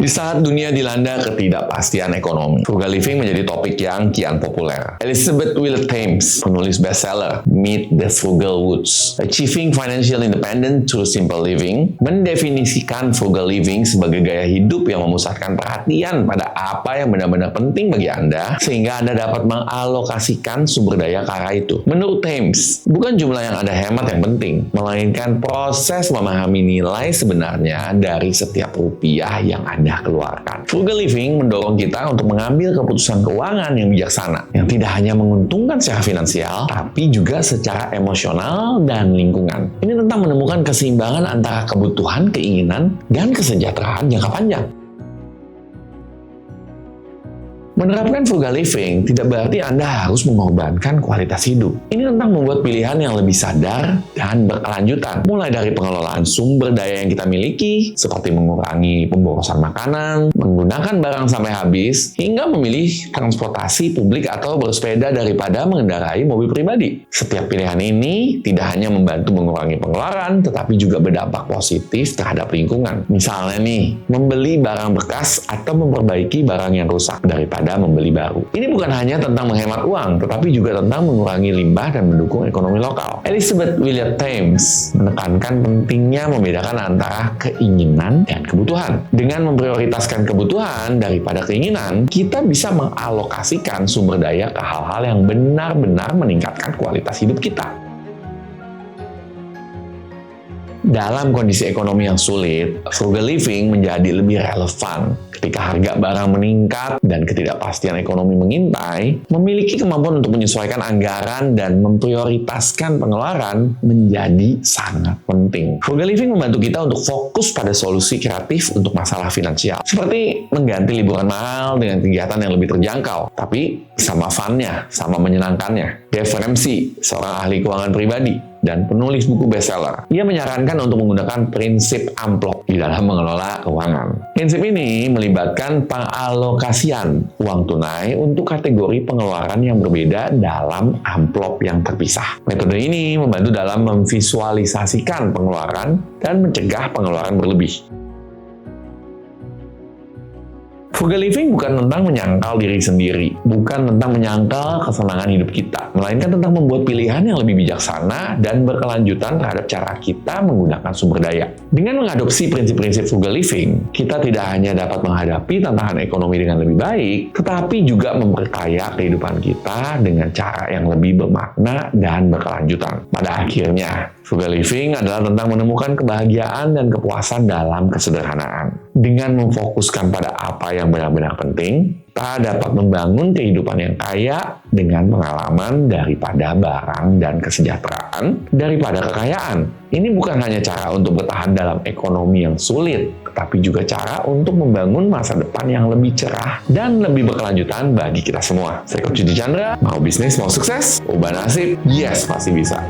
Di saat dunia dilanda ketidakpastian ekonomi, frugal living menjadi topik yang kian populer. Elizabeth Willard Thames, penulis bestseller Meet the Frugal Woods, Achieving Financial Independence Through Simple Living, mendefinisikan frugal living sebagai gaya hidup yang memusatkan perhatian pada apa yang benar-benar penting bagi Anda, sehingga Anda dapat mengalokasikan sumber daya ke arah itu. Menurut Thames, bukan jumlah yang Anda hemat yang penting, melainkan proses memahami nilai sebenarnya dari setiap rupiah yang Anda keluarkan. Frugal living mendorong kita untuk mengambil keputusan keuangan yang bijaksana, yang tidak hanya menguntungkan secara finansial, tapi juga secara emosional dan lingkungan. Ini tentang menemukan keseimbangan antara kebutuhan, keinginan, dan kesejahteraan jangka panjang. Menerapkan frugal living tidak berarti Anda harus mengorbankan kualitas hidup. Ini tentang membuat pilihan yang lebih sadar dan berkelanjutan. Mulai dari pengelolaan sumber daya yang kita miliki, seperti mengurangi pemborosan makanan, menggunakan barang sampai habis, hingga memilih transportasi publik atau bersepeda daripada mengendarai mobil pribadi. Setiap pilihan ini tidak hanya membantu mengurangi pengeluaran, tetapi juga berdampak positif terhadap lingkungan. Misalnya nih, membeli barang bekas atau memperbaiki barang yang rusak daripada membeli baru. Ini bukan hanya tentang menghemat uang, tetapi juga tentang mengurangi limbah dan mendukung ekonomi lokal. Elizabeth Willard Thames menekankan pentingnya membedakan antara keinginan dan kebutuhan. Dengan memprioritaskan kebutuhan daripada keinginan, kita bisa mengalokasikan sumber daya ke hal-hal yang benar-benar meningkatkan kualitas hidup kita. Dalam kondisi ekonomi yang sulit, frugal living menjadi lebih relevan. Ketika harga barang meningkat dan ketidakpastian ekonomi mengintai, memiliki kemampuan untuk menyesuaikan anggaran dan memprioritaskan pengeluaran menjadi sangat penting. Frugal living membantu kita untuk fokus pada solusi kreatif untuk masalah finansial. Seperti mengganti liburan mahal dengan kegiatan yang lebih terjangkau, tapi sama fun-nya, sama menyenangkannya. Dave Ramsey, seorang ahli keuangan pribadi dan penulis buku bestseller, ia menyarankan untuk menggunakan prinsip amplop di dalam mengelola keuangan. Prinsip ini melibatkan pengalokasian uang tunai untuk kategori pengeluaran yang berbeda dalam amplop yang terpisah. Metode ini membantu dalam memvisualisasikan pengeluaran dan mencegah pengeluaran berlebih. Frugal living bukan tentang menyangkal diri sendiri, bukan tentang menyangkal kesenangan hidup kita, melainkan tentang membuat pilihan yang lebih bijaksana dan berkelanjutan terhadap cara kita menggunakan sumber daya. Dengan mengadopsi prinsip-prinsip frugal living, kita tidak hanya dapat menghadapi tantangan ekonomi dengan lebih baik, tetapi juga memperkaya kehidupan kita dengan cara yang lebih bermakna dan berkelanjutan. Pada akhirnya, frugal living adalah tentang menemukan kebahagiaan dan kepuasan dalam kesederhanaan. Dengan memfokuskan pada apa yang benar-benar penting, kita dapat membangun kehidupan yang kaya dengan pengalaman daripada barang dan kesejahteraan daripada kekayaan. Ini bukan hanya cara untuk bertahan dalam ekonomi yang sulit, tetapi juga cara untuk membangun masa depan yang lebih cerah dan lebih berkelanjutan bagi kita semua. Saya Coach Yudi Chandra, mau bisnis, mau sukses, ubah nasib, yes pasti bisa.